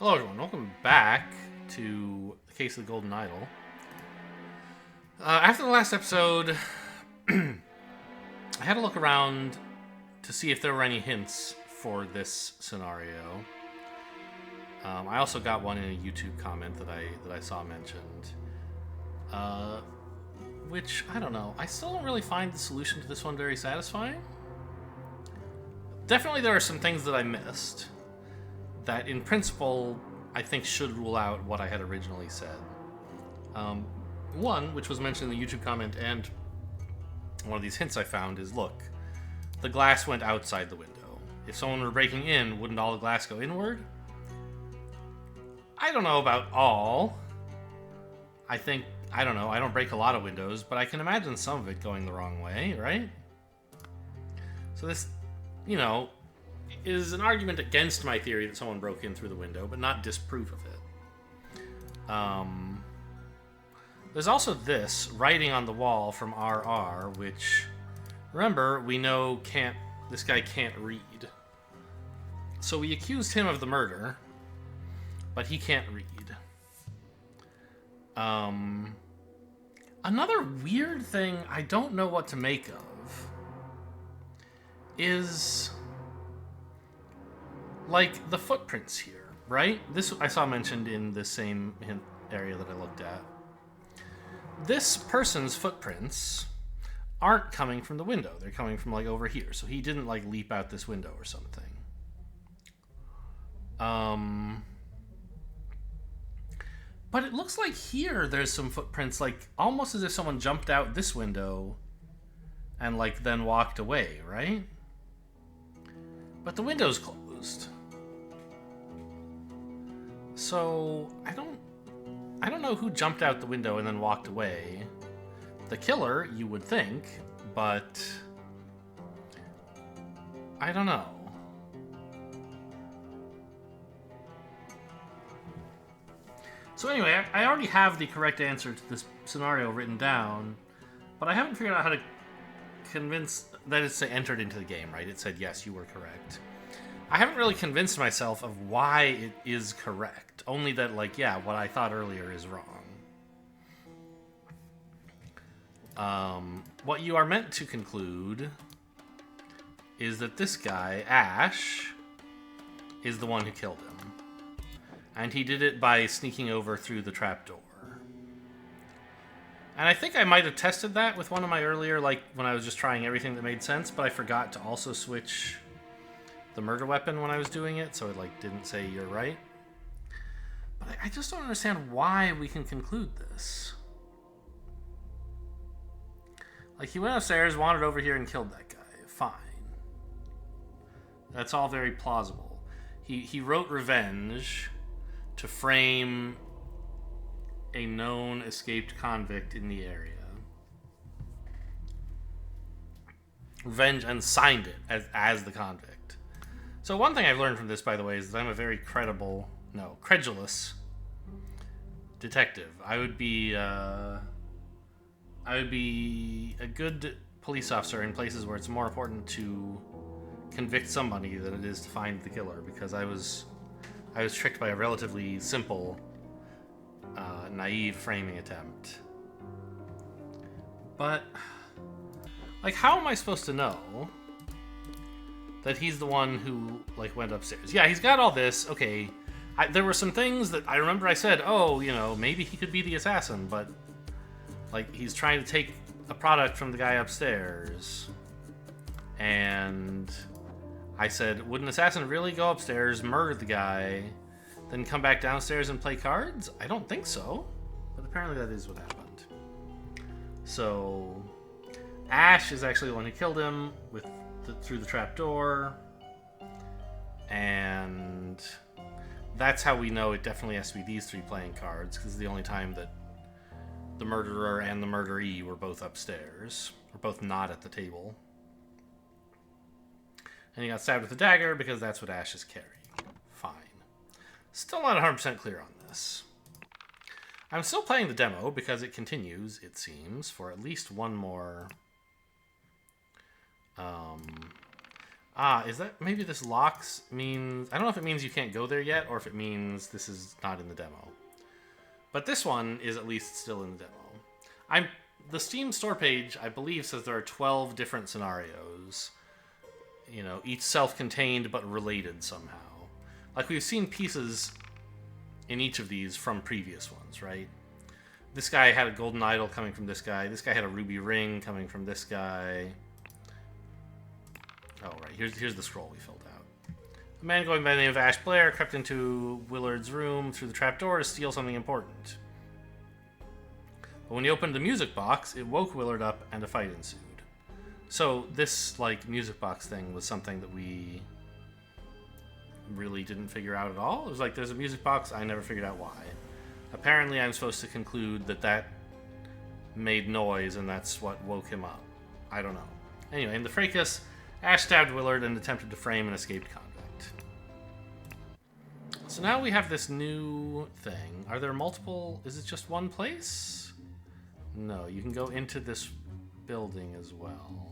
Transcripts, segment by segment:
Hello everyone, welcome back to the Case of the Golden Idol. After the last episode, I had to look around to see if there were any hints for this scenario. I also got one in a YouTube comment that I saw mentioned. Which, I don't know, I still don't really find the solution to this one very satisfying. Definitely there are some things that I missed that in principle I think should rule out what I had originally said. One, which was mentioned in the YouTube comment, and one of these hints I found is, look, the glass went outside the window. If someone were breaking in, wouldn't all the glass go inward? I don't know about all. I don't know, I don't break a lot of windows, but I can imagine some of it going the wrong way, right? So this, is an argument against my theory that someone broke in through the window, but not disproof of it. There's also this writing on the wall from RR, which, remember, we know this guy can't read. So we accused him of the murder, but he can't read. Another weird thing I don't know what to make of is, like, the footprints here, right? This I saw mentioned in the same hint area that I looked at. This person's footprints aren't coming from the window. They're coming from, like, over here. So he didn't, like, leap out this window or something. But it looks like here there's some footprints, like, almost as if someone jumped out this window and, like, then walked away, right? But the window's closed. So, I don't know who jumped out the window and then walked away. The killer, you would think, but I don't know. So anyway, I already have the correct answer to this scenario written down, but I haven't figured out how to convince that it's entered into the game, right? It said, yes, you were correct. I haven't really convinced myself of why it is correct. Only that, like, yeah, what I thought earlier is wrong. What you are meant to conclude is that this guy, Ash, is the one who killed him. And he did it by sneaking over through the trapdoor. And I think I might have tested that with one of my earlier, like, when I was just trying everything that made sense, but I forgot to also switch the murder weapon when I was doing it, so it, like, didn't say you're right. But I just don't understand why we can conclude this. Like, he went upstairs, wandered over here, and killed that guy. Fine. That's all very plausible. He wrote revenge to frame a known escaped convict in the area. Revenge, and signed it as the convict. So one thing I've learned from this, by the way, is that I'm a very credulous detective. I would be a good police officer in places where it's more important to convict somebody than it is to find the killer, because I was tricked by a relatively simple, naive framing attempt. But, like, how am I supposed to know that he's the one who, like, went upstairs? Yeah, he's got all this. Okay, there were some things that I remember I said, oh, maybe he could be the assassin, but, like, he's trying to take a product from the guy upstairs. And I said, would an assassin really go upstairs, murder the guy, then come back downstairs and play cards? I don't think so. But apparently that is what happened. So Ash is actually the one who killed him through the trapdoor. And that's how we know it definitely has to be these three playing cards, because it's the only time that the murderer and the murderee were both upstairs, or both not at the table. And he got stabbed with a dagger because that's what Ash is carrying. Fine. Still not 100% clear on this. I'm still playing the demo because it continues, it seems, for at least one more Ah, is that... Maybe this locks means... I don't know if it means you can't go there yet, or if it means this is not in the demo. But this one is at least still in the demo. The Steam store page, I believe, says there are 12 different scenarios. You know, each self-contained but related somehow. Like, we've seen pieces in each of these from previous ones, right? This guy had a golden idol coming from this guy. This guy had a ruby ring coming from this guy. Oh, right. Here's the scroll we filled out. A man going by the name of Ash Blair crept into Willard's room through the trapdoor to steal something important. But when he opened the music box, it woke Willard up and a fight ensued. So this, like, music box thing was something that we really didn't figure out at all. It was like, there's a music box, I never figured out why. Apparently I'm supposed to conclude that made noise and that's what woke him up. I don't know. Anyway, in the fracas, Ash stabbed Willard and attempted to frame an escaped convict. So now we have this new thing. Are there multiple... Is it just one place? No, you can go into this building as well.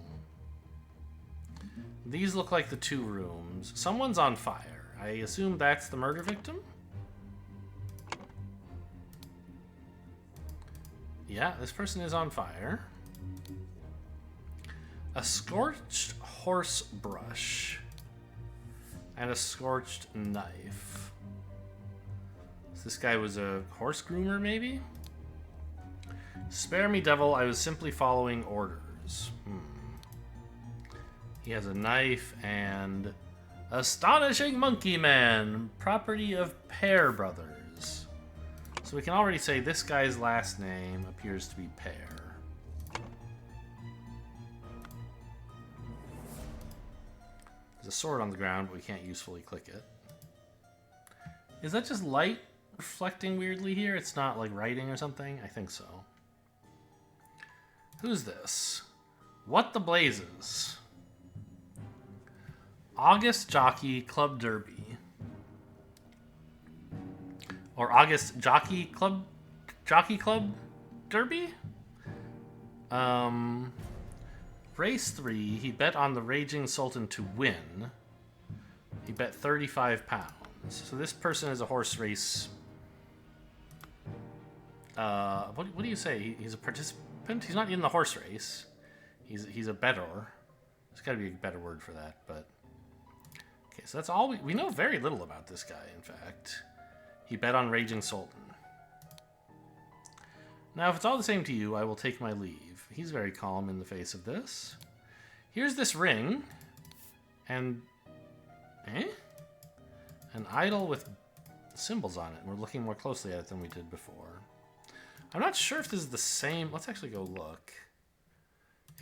These look like the 2 rooms. Someone's on fire. I assume that's the murder victim? Yeah, this person is on fire. A scorched horse brush. And a scorched knife. So this guy was a horse groomer, maybe? Spare me, devil, I was simply following orders. He has a knife and... Astonishing Monkey Man, property of Pear Brothers. So we can already say this guy's last name appears to be Pear. There's a sword on the ground, but we can't usefully click it. Is that just light reflecting weirdly here? It's not like writing or something? I think so. Who's this? What the blazes? August Jockey Club Derby. Or August Jockey Club Derby? Race 3, he bet on the Raging Sultan to win. He bet 35 pounds. So this person is a horse race. What do you say? He's a participant? He's not in the horse race. He's a bettor. There's got to be a better word for that, but... Okay, so that's all we know very little about this guy, in fact. He bet on Raging Sultan. Now, if it's all the same to you, I will take my leave. He's very calm in the face of this. Here's this ring. And... An idol with symbols on it. We're looking more closely at it than we did before. I'm not sure if this is the same... Let's actually go look.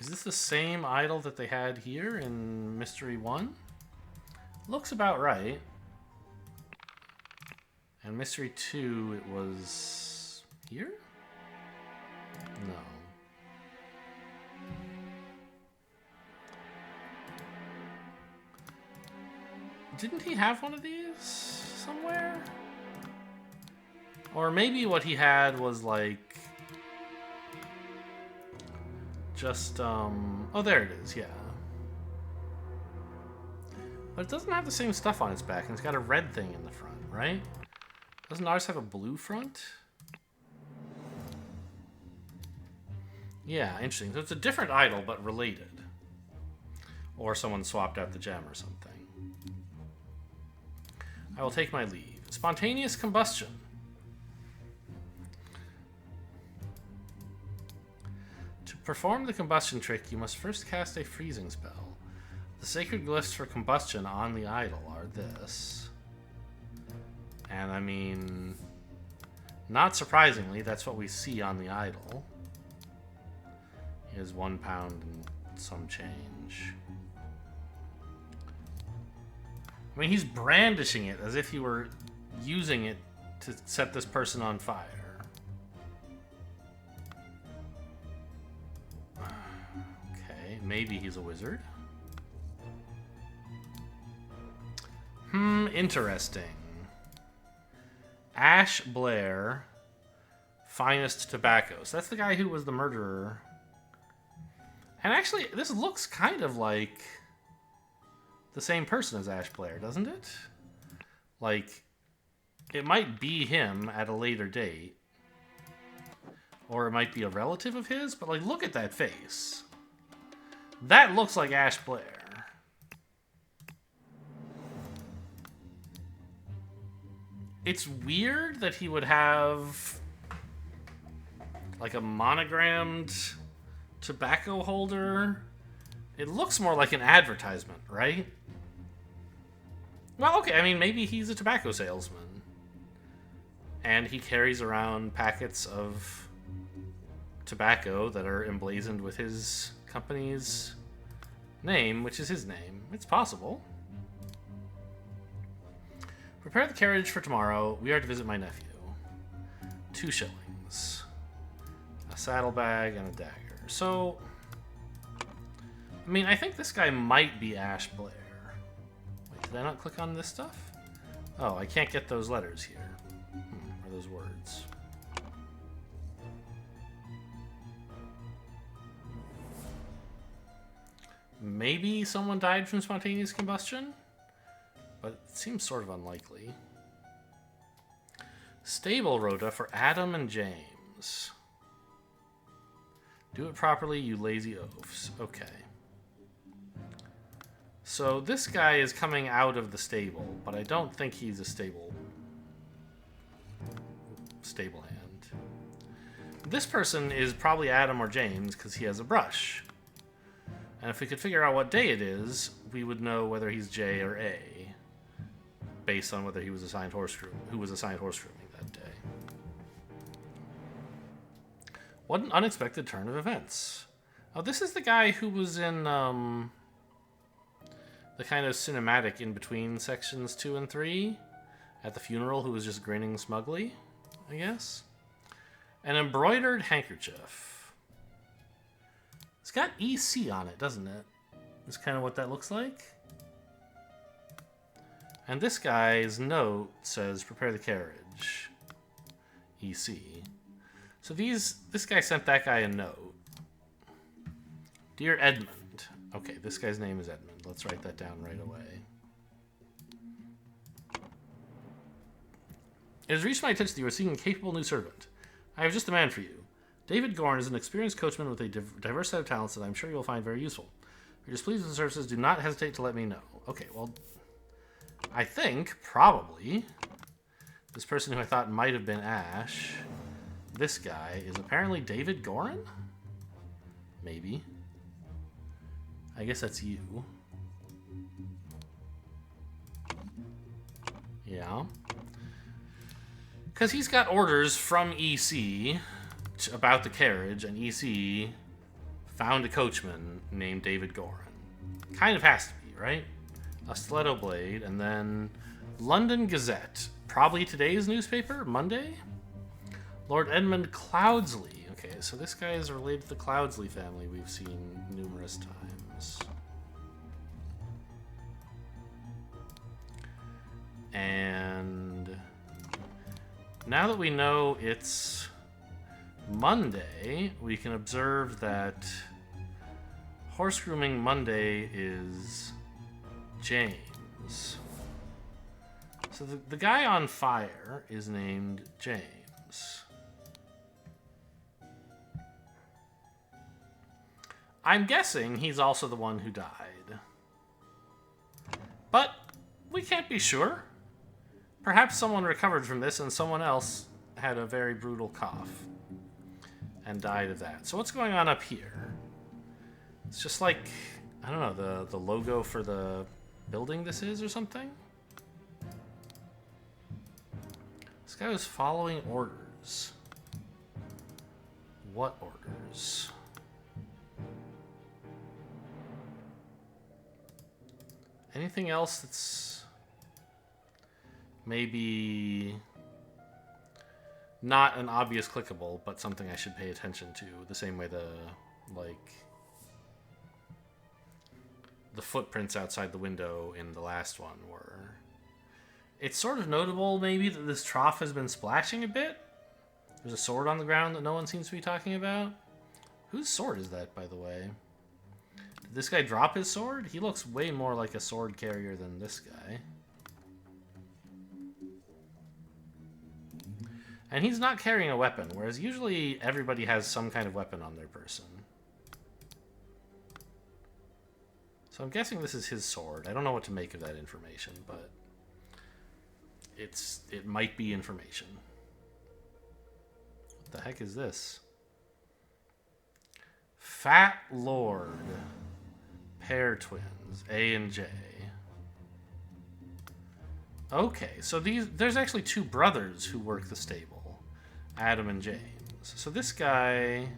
Is this the same idol that they had here in Mystery 1? Looks about right. And Mystery 2, it was... here? No. Didn't he have one of these somewhere? Or maybe what he had was like... just, oh, there it is, yeah. But it doesn't have the same stuff on its back, and it's got a red thing in the front, right? Doesn't ours have a blue front? Yeah, interesting. So it's a different idol, but related. Or someone swapped out the gem or something. I will take my leave. Spontaneous combustion. To perform the combustion trick, you must first cast a freezing spell. The sacred glyphs for combustion on the idol are this. And I mean, not surprisingly, that's what we see on the idol. Is 1 pound and some change. I mean, he's brandishing it as if he were using it to set this person on fire. Okay, maybe he's a wizard. Interesting. Ash Blair, finest tobacco. So that's the guy who was the murderer. And actually, this looks kind of like the same person as Ash Blair, doesn't it? Like, it might be him at a later date. Or it might be a relative of his, but like, look at that face. That looks like Ash Blair. It's weird that he would have like a monogrammed tobacco holder. It looks more like an advertisement, right? Well, okay, I mean, maybe he's a tobacco salesman. And he carries around packets of tobacco that are emblazoned with his company's name, which is his name. It's possible. Prepare the carriage for tomorrow. We are to visit my nephew. 2 shillings. A saddlebag and a dagger. So, I mean, I think this guy might be Ash Blair. Wait, did I not click on this stuff? Oh, I can't get those letters here. Or those words. Maybe someone died from spontaneous combustion? But it seems sort of unlikely. Stable rota for Adam and James. Do it properly, you lazy oafs. Okay. So this guy is coming out of the stable, but I don't think he's a stable hand. This person is probably Adam or James because he has a brush. And if we could figure out what day it is, we would know whether he's J or A, based on whether he was assigned who was assigned horse grooming that day. What an unexpected turn of events. Oh, this is the guy who was in the kind of cinematic in between sections 2 and 3 at the funeral, who was just grinning smugly, I guess. An embroidered handkerchief. It's got EC on it, doesn't it? That's kind of what that looks like. And this guy's note says, prepare the carriage. EC. So this guy sent that guy a note. Dear Edmund. Okay, this guy's name is Edmund. Let's write that down right away. It has reached my attention that you are seeking a capable new servant. I have just the man for you. David Gorn is an experienced coachman with a diverse set of talents that I'm sure you'll find very useful. If you're displeased with the services, do not hesitate to let me know. Okay, well, I think, probably, this person who I thought might have been Ash, this guy, is apparently David Gorin? Maybe. I guess that's you. Yeah. Because he's got orders from EC about the carriage, and EC found a coachman named David Gorin. Kind of has to be, right? A stiletto blade, and then London Gazette. Probably today's newspaper, Monday? Lord Edmund Cloudsley. Okay, so this guy is related to the Cloudsley family we've seen numerous times. And now that we know it's Monday, we can observe that Horse Grooming Monday is James. So the guy on fire is named James. I'm guessing he's also the one who died. But we can't be sure. Perhaps someone recovered from this and someone else had a very brutal cough and died of that. So what's going on up here? It's just like, I don't know, the logo for the building this is or something? This guy was following orders. What orders? Anything else that's maybe not an obvious clickable, but something I should pay attention to, the same way the footprints outside the window in the last one were. It's sort of notable, maybe, that this trough has been splashing a bit. There's a sword on the ground that no one seems to be talking about. Whose sword is that, by the way? Did this guy drop his sword? He looks way more like a sword carrier than this guy. And he's not carrying a weapon, whereas usually everybody has some kind of weapon on their person. So I'm guessing this is his sword. I don't know what to make of that information, but it might be information. What the heck is this? Fat Lord. Pair twins. A and J. Okay, so there's actually two brothers who work the stable. Adam and James. So this guy,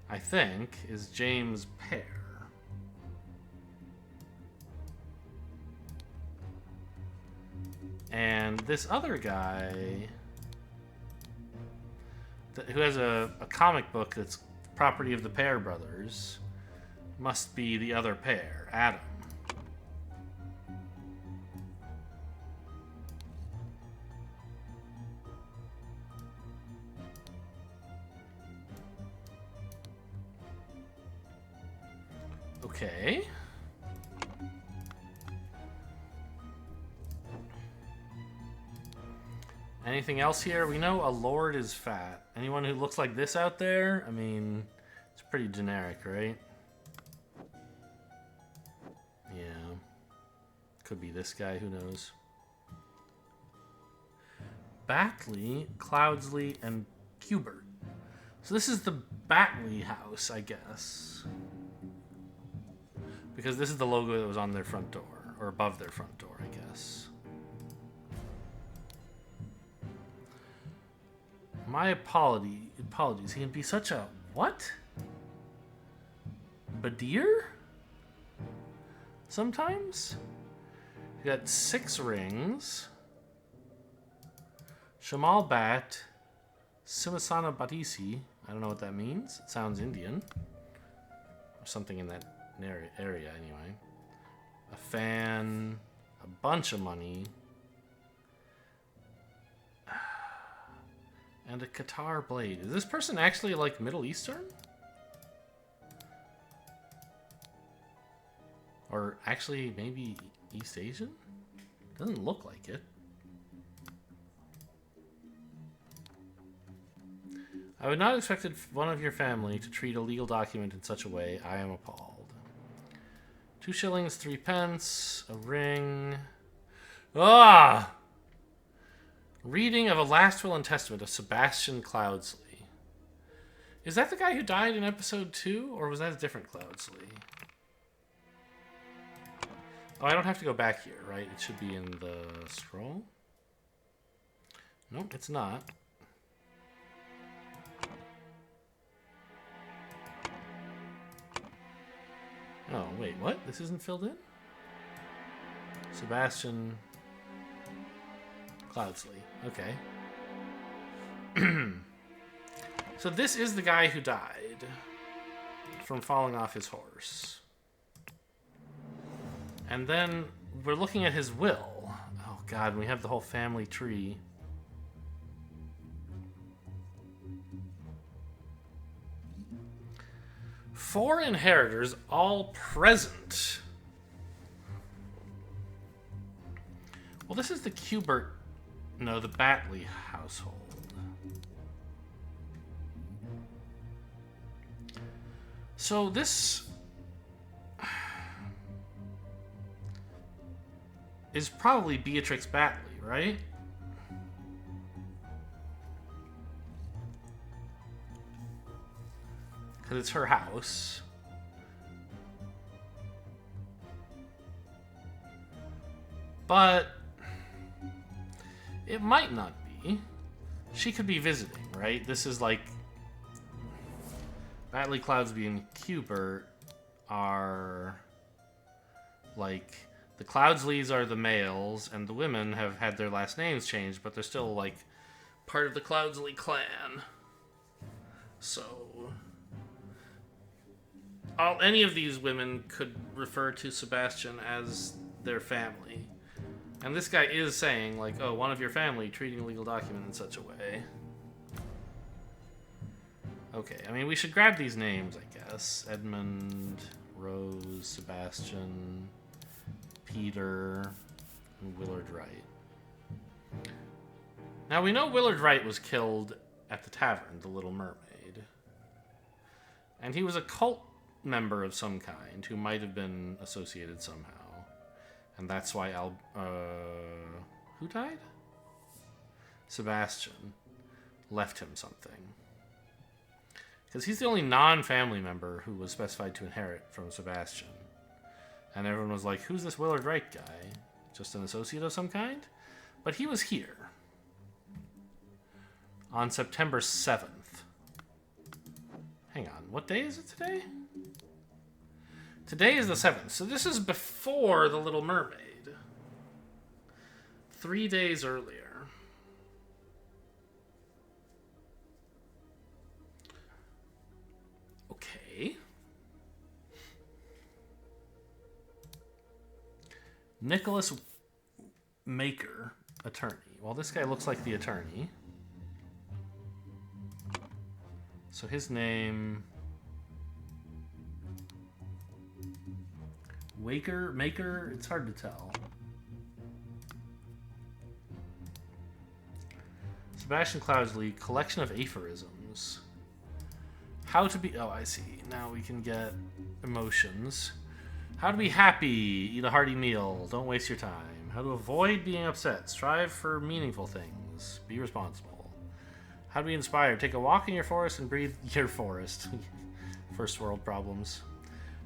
I think, is James' pair. And this other guy, who has a comic book that's property of the Pair brothers, must be the other pair, Adam. Okay. Anything else here? We know a lord is fat. Anyone who looks like this out there? I mean, it's pretty generic, right? Yeah. Could be this guy, who knows? Batley, Cloudsley, and Hubert. So this is the Batley house, I guess. Because this is the logo that was on their front door, or above their front door, I guess. My apologies. He can be such a what? Badir? Sometimes? You got 6 rings. Shamal Bat. Simasana Batisi. I don't know what that means. It sounds Indian. Or something in that area, anyway. A fan. A bunch of money. And a Qatar blade. Is this person actually, like, Middle Eastern? Or actually, maybe East Asian? Doesn't look like it. I would not expect one of your family to treat a legal document in such a way. I am appalled. 2 shillings, 3 pence, a ring. Ah! Reading of a last will and testament of Sebastian Cloudsley. Is that the guy who died in episode 2? Or was that a different Cloudsley? Oh, I don't have to go back here, right? It should be in the scroll. Nope, it's not. Oh, wait, what? This isn't filled in? Sebastian Cloudsley. Okay. So this is the guy who died from falling off his horse. And then we're looking at his will. Oh god, we have the whole family tree. Four inheritors, all present. Well, this is the Hubert... No, the Batley household. So this is probably Beatrix Batley, right? Because it's her house. But it might not be. She could be visiting, right? This is like... Batley, Cloudsby, and Hubert are... like... The Cloudsleys are the males, and the women have had their last names changed, but they're still, like, part of the Cloudsley clan. So... any of these women could refer to Sebastian as their family. And this guy is saying, like, oh, one of your family treating a legal document in such a way. Okay, I mean, we should grab these names, I guess. Edmund, Rose, Sebastian, Peter, and Willard Wright. Now we know Willard Wright was killed at the tavern, the Little Mermaid. And he was a cult member of some kind who might have been associated somehow. And that's why who died? Sebastian left him something. Because he's the only non-family member who was specified to inherit from Sebastian. And everyone was like, who's this Willard Wright guy? Just an associate of some kind? But he was here. On September 7th. Hang on, what day is it today? Today is the 7th, so this is before The Little Mermaid. 3 days earlier. Okay. Nicholas Maker, attorney. Well, this guy looks like the attorney. So his name... Maker? It's hard to tell. Sebastian Cloudsley, collection of aphorisms. How to be... Oh, I see. Now we can get emotions. How to be happy. Eat a hearty meal. Don't waste your time. How to avoid being upset. Strive for meaningful things. Be responsible. How to be inspired. Take a walk in your forest and breathe your forest. First world problems.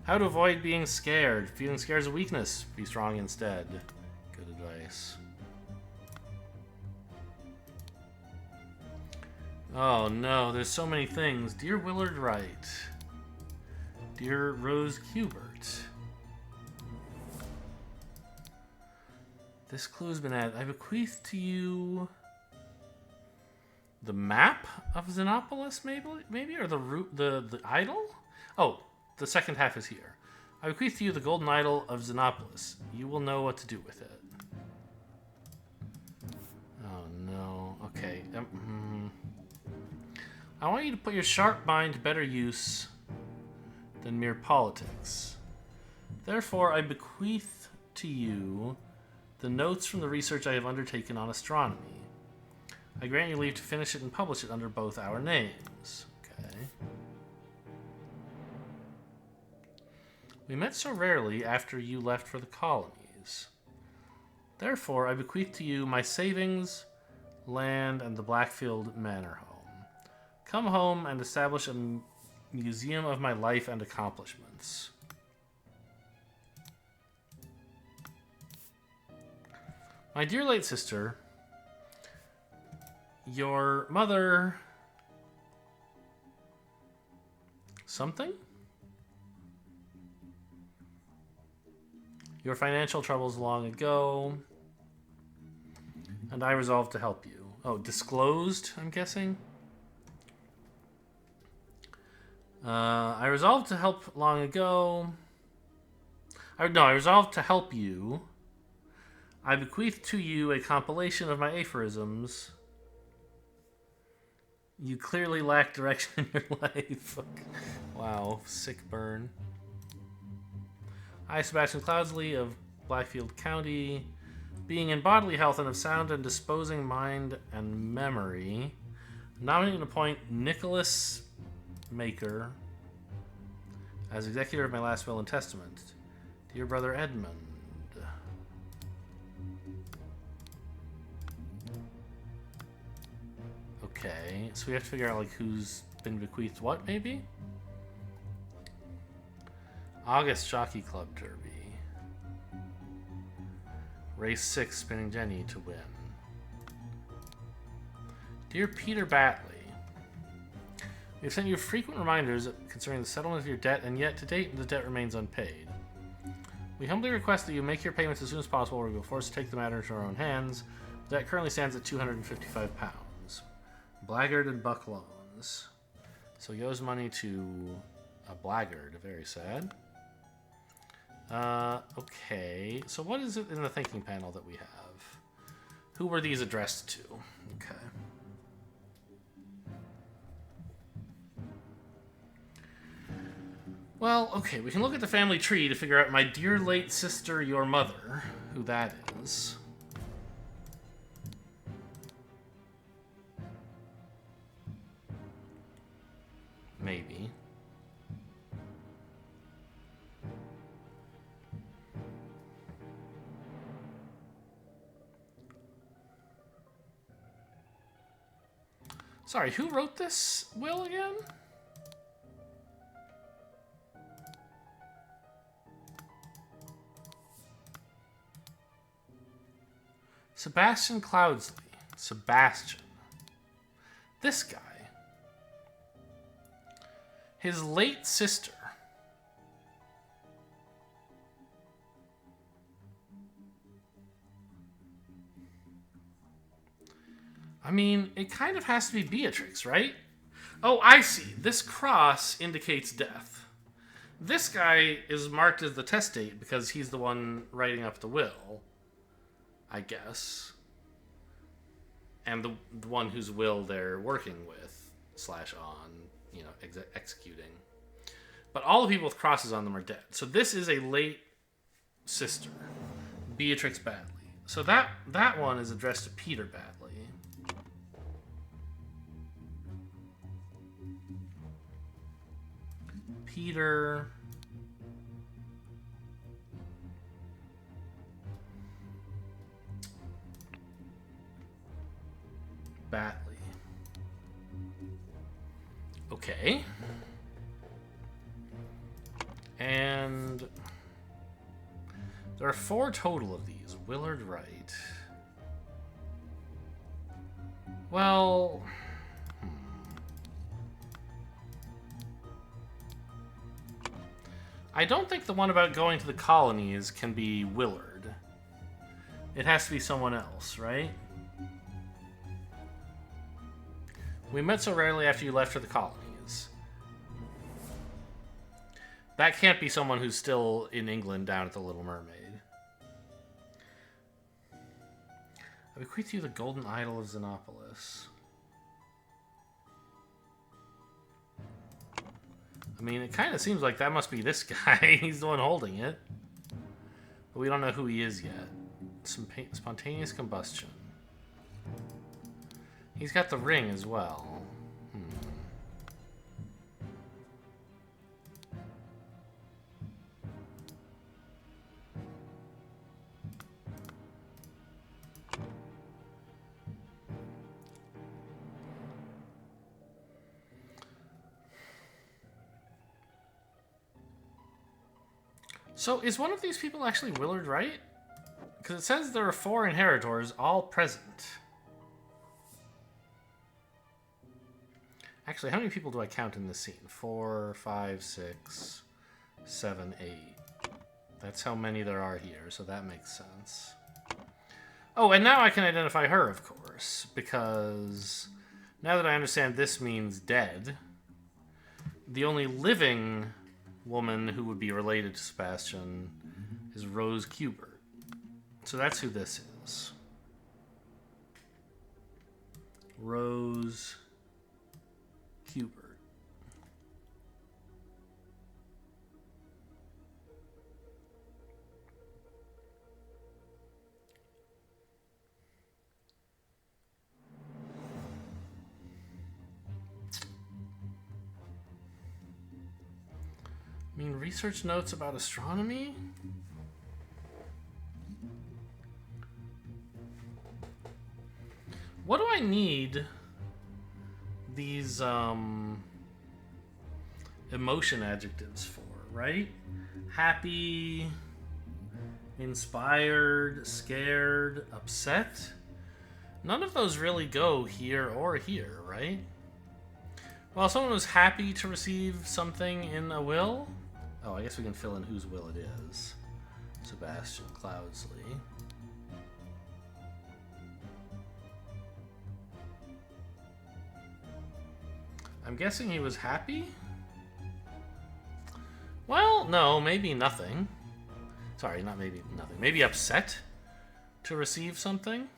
How to avoid being scared. Feeling scared is a weakness. Be strong instead. Good advice. Oh no, there's so many things. Dear Willard Wright. Dear Rose Hubert. This clue's been added. I bequeath to you the map of Xenopolis, maybe? Or the idol? Oh, the second half is here. I bequeath to you the golden idol of Xenopolis. You will know what to do with it. Oh no. Okay. I want you to put your sharp mind to better use than mere politics. Therefore, I bequeath to you the notes from the research I have undertaken on astronomy. I grant you leave to finish it and publish it under both our names. Okay. We met so rarely after you left for the colonies. Therefore, I bequeath to you my savings, land, and the Blackfield Manor home. Come home and establish a museum of my life and accomplishments. My dear late sister, your mother... something? Your financial troubles long ago, and I resolved to help you. Oh, disclosed, I'm guessing? I resolved to help long ago. I resolved to help you. I bequeath to you a compilation of my aphorisms. You clearly lack direction in your life. Wow, sick burn. I, Sebastian Cloudsley of Blackfield County, being in bodily health and of sound and disposing mind and memory, nominate and appoint Nicholas Maker as executor of my last will and testament. Dear brother Edmund. Okay, so we have to figure out like who's been bequeathed what, maybe? August Jockey Club Derby. Race 6, Spinning Jenny to win. Dear Peter Batley, we have sent you frequent reminders concerning the settlement of your debt, and yet to date the debt remains unpaid. We humbly request that you make your payments as soon as possible, or we will be forced to take the matter into our own hands. The debt currently stands at £255. Blackguard and Buck loans. So he owes money to a blackguard. Very sad. Okay. So what is it in the thinking panel that we have? Who were these addressed to? Okay. Well, okay, we can look at the family tree to figure out my dear late sister, your mother, who that is. Maybe. Sorry, who wrote this will again? Sebastian Cloudsley. Sebastian. This guy. His late sister. I mean, it kind of has to be Beatrix, right? Oh, I see. This cross indicates death. This guy is marked as the testate because he's the one writing up the will, I guess. And the one whose will they're working with, / on, you know, executing. But all the people with crosses on them are dead. So this is a late sister, Beatrix Badley. So that one is addressed to Peter Badley. Peter Batley. Okay. And there are 4 total of these. Willard Wright. Well... I don't think the one about going to the colonies can be Willard. It has to be someone else, right? We met so rarely after you left for the colonies. That can't be someone who's still in England down at the Little Mermaid. I bequeath you the golden idol of Xenopolis. I mean, it kind of seems like that must be this guy. He's the one holding it. But we don't know who he is yet. Spontaneous combustion. He's got the ring as well. So, is one of these people actually Willard Wright? Because it says there are 4 inheritors, all present. Actually, how many people do I count in this scene? 4, 5, 6, 7, 8. That's how many there are here, so that makes sense. Oh, and now I can identify her, of course, because now that I understand this means dead, the only living woman who would be related to Sebastian is Rose Kubert. So that's who this is. Rose Kubert. I mean, research notes about astronomy? What do I need these emotion adjectives for, right? Happy, inspired, scared, upset. None of those really go here or here, right? Well, someone was happy to receive something in a will. Oh, I guess we can fill in whose will it is. Sebastian Cloudsley. I'm guessing he was happy? Well, no, maybe nothing. Sorry, not maybe nothing. Maybe upset to receive something?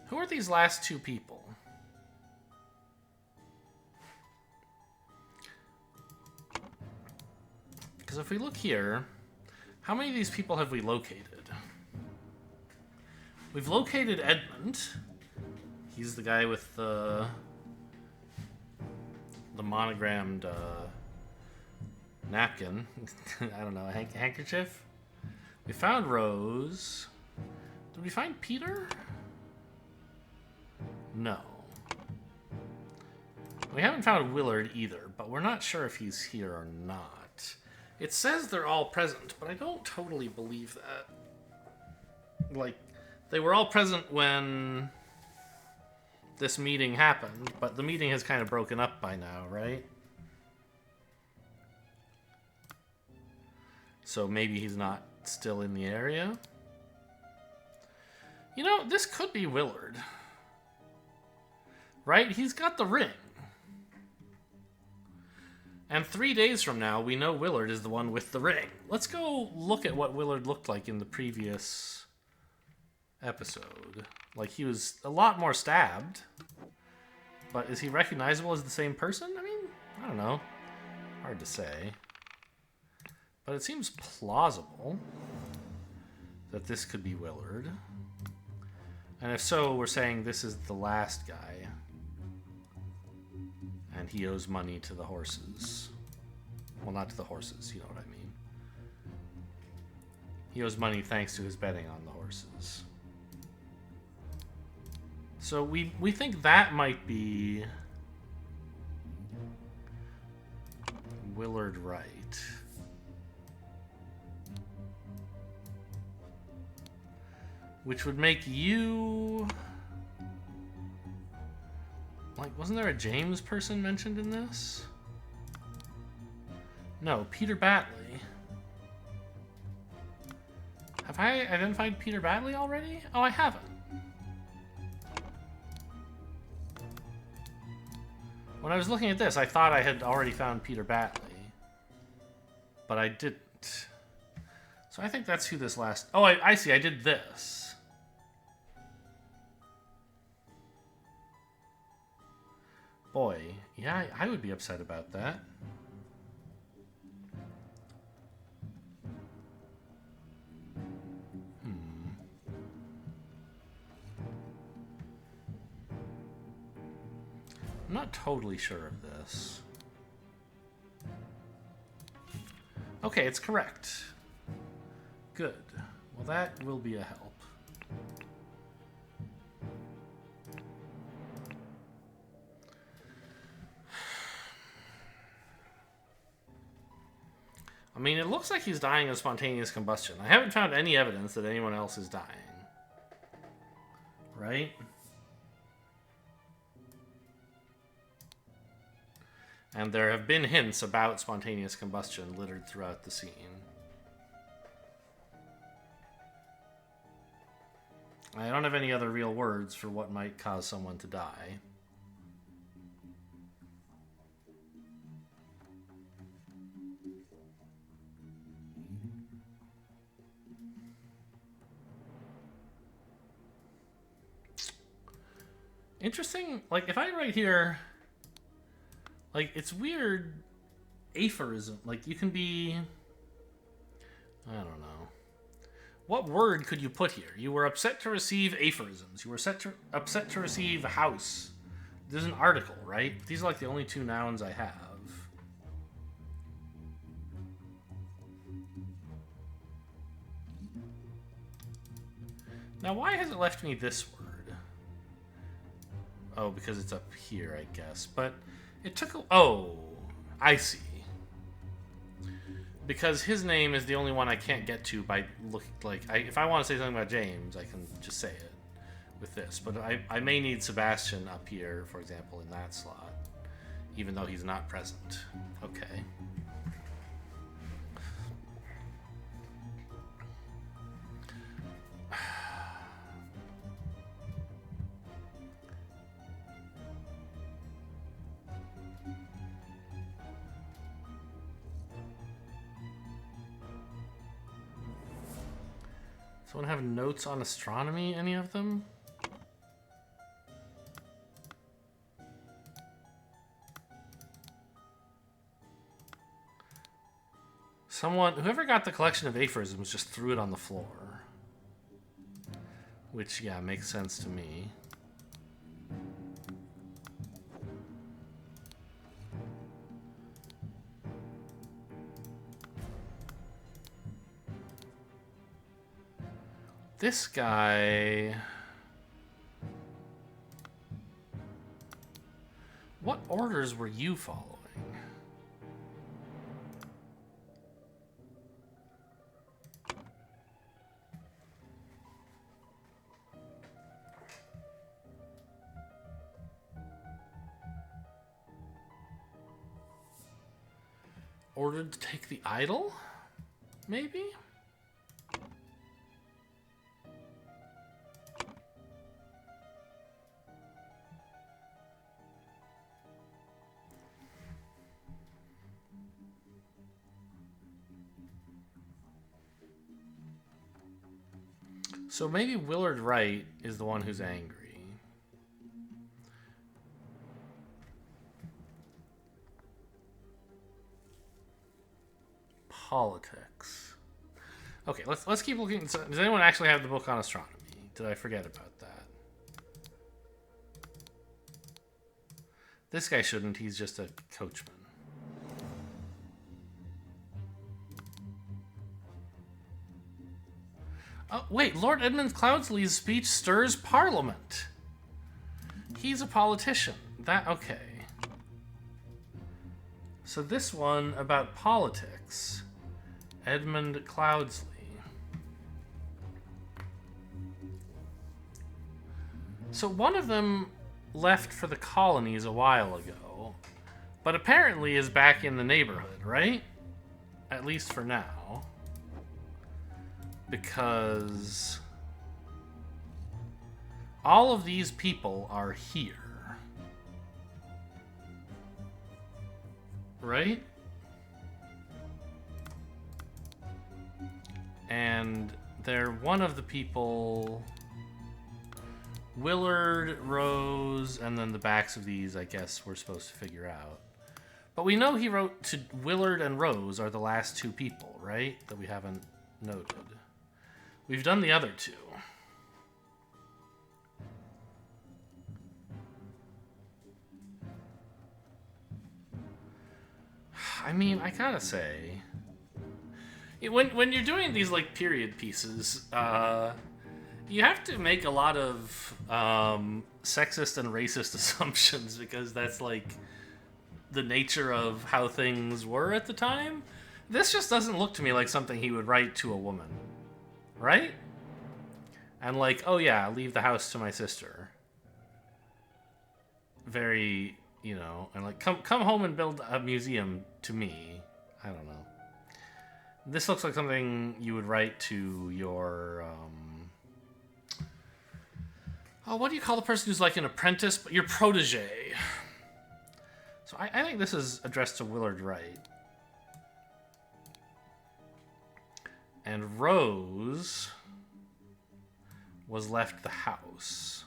Who are these last 2 people? because if we look here, how many of these people have we located? We've located Edmund. He's the guy with the monogrammed napkin. I don't know, a handkerchief? We found Rose. Did we find Peter? No. We haven't found Willard either, but we're not sure if he's here or not. It says they're all present, but I don't totally believe that. Like, they were all present when this meeting happened, but the meeting has kind of broken up by now, right? So maybe he's not still in the area. You know, this could be Willard. Right? He's got the ring. And 3 days from now, we know Willard is the one with the ring. Let's go look at what Willard looked like in the previous episode. Like, he was a lot more stabbed. But is he recognizable as the same person? I mean, I don't know. Hard to say. But it seems plausible that this could be Willard. And if so, we're saying this is the last guy. And he owes money to the horses. Well, not to the horses, you know what I mean. He owes money thanks to his betting on the horses. So we think that might be Willard Wright. Which would make you... Like, wasn't there a James person mentioned in this? No, Peter Batley. Have I identified Peter Batley already? Oh, I haven't. When I was looking at this, I thought I had already found Peter Batley. But I didn't. So I think that's who this last... Oh, I see, I did this. Boy, yeah, I would be upset about that. I'm not totally sure of this. Okay, it's correct. Good. Well, that will be a help. I mean, it looks like he's dying of spontaneous combustion. I haven't found any evidence that anyone else is dying. Right? And there have been hints about spontaneous combustion littered throughout the scene. I don't have any other real words for what might cause someone to die. Interesting, like, if I write here, like, it's weird, aphorism, like, you can be, I don't know. What word could you put here? You were upset to receive aphorisms. You were upset to receive a house. There's an article, right? These are, like, the only two nouns I have. Now, why has it left me this word? Oh, because it's up here, I guess. But it took a... Oh, I see. Because his name is the only one I can't get to by looking... Like, if I want to say something about James, I can just say it with this. But I may need Sebastian up here, for example, in that slot. Even though he's not present. Okay. Someone have notes on astronomy, any of them? Whoever got the collection of aphorisms just threw it on the floor. Which, yeah, makes sense to me. This guy... What orders were you following? Ordered to take the idol? Maybe? So maybe Willard Wright is the one who's angry. Politics. Okay, let's keep looking. Does anyone actually have the book on astronomy? Did I forget about that? This guy shouldn't. He's just a coachman. Oh, wait, Lord Edmund Cloudsley's speech stirs Parliament. He's a politician. Okay. So this one about politics. Edmund Cloudsley. So one of them left for the colonies a while ago, but apparently is back in the neighborhood, right? At least for now. Because all of these people are here. Right? And they're one of the people... Willard, Rose, and then the backs of these, I guess, we're supposed to figure out. But we know he wrote to Willard and Rose are the last two people, right? That we haven't noted. We've done the other two. I mean, I gotta say, when you're doing these like period pieces, you have to make a lot of sexist and racist assumptions because that's like the nature of how things were at the time. This just doesn't look to me like something he would write to a woman. Right? And like, oh yeah, leave the house to my sister. Very, you know, and like, come home and build a museum to me. I don't know. This looks like something you would write to your, oh, what do you call the person who's like an apprentice? But your protege. So I think this is addressed to Willard Wright. And Rose was left the house.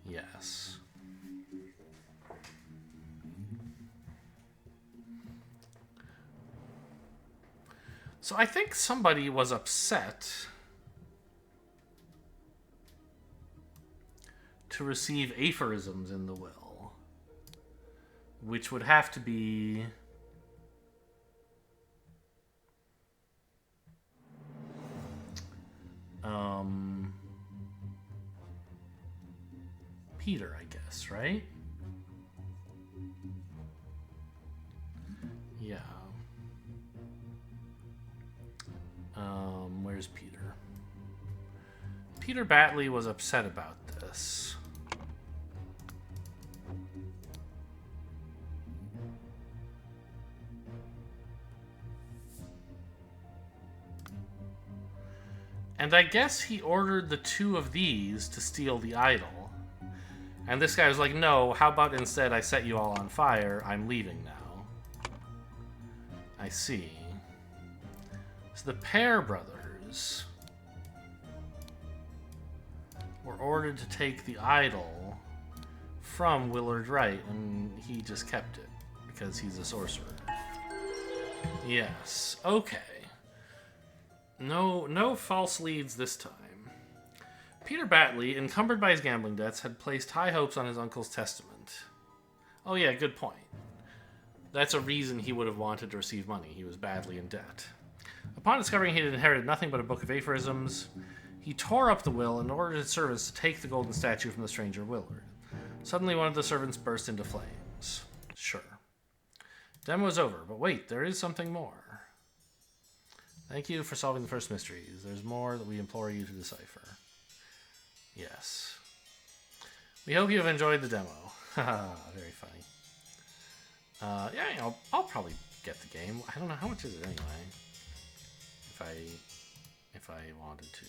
Yes. So I think somebody was upset to receive aphorisms in the will, which would have to be... Peter, I guess, right? Yeah. Where's Peter? Peter Batley was upset about this. And I guess he ordered the two of these to steal the idol. And this guy was like, no, how about instead I set you all on fire? I'm leaving now. I see. So the Pear brothers were ordered to take the idol from Willard Wright, and he just kept it because he's a sorcerer. Yes. Okay. No false leads this time. Peter Batley, encumbered by his gambling debts, had placed high hopes on his uncle's testament. Oh yeah, good point. That's a reason he would have wanted to receive money. He was badly in debt. Upon discovering he had inherited nothing but a book of aphorisms, he tore up the will and ordered his servants to take the golden statue from the stranger Willard. Suddenly, one of the servants burst into flames. Sure. Demo is over, but wait, there is something more. Thank you for solving the first mysteries. There's more that we implore you to decipher. Yes. We hope you have enjoyed the demo. Haha, very funny. Yeah, I'll probably get the game. I don't know how much is it anyway. If I wanted to.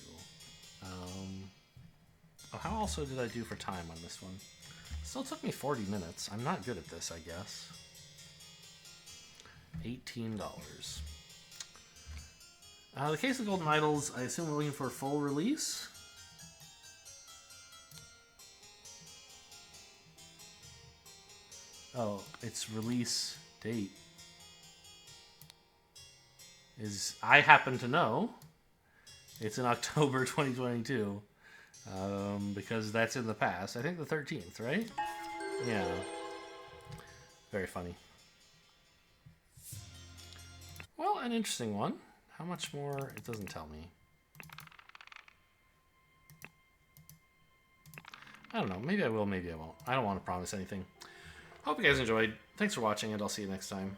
Oh, how also did I do for time on this one? Still took me 40 minutes. I'm not good at this, I guess. $18. The Case of Golden Idols, I assume we're looking for full release? Oh, its release date is, I happen to know, it's in October 2022, because that's in the past. I think the 13th, right? Yeah. Very funny. Well, an interesting one. How much more? It doesn't tell me. I don't know. Maybe I will, maybe I won't. I don't want to promise anything. Hope you guys enjoyed. Thanks for watching, and I'll see you next time.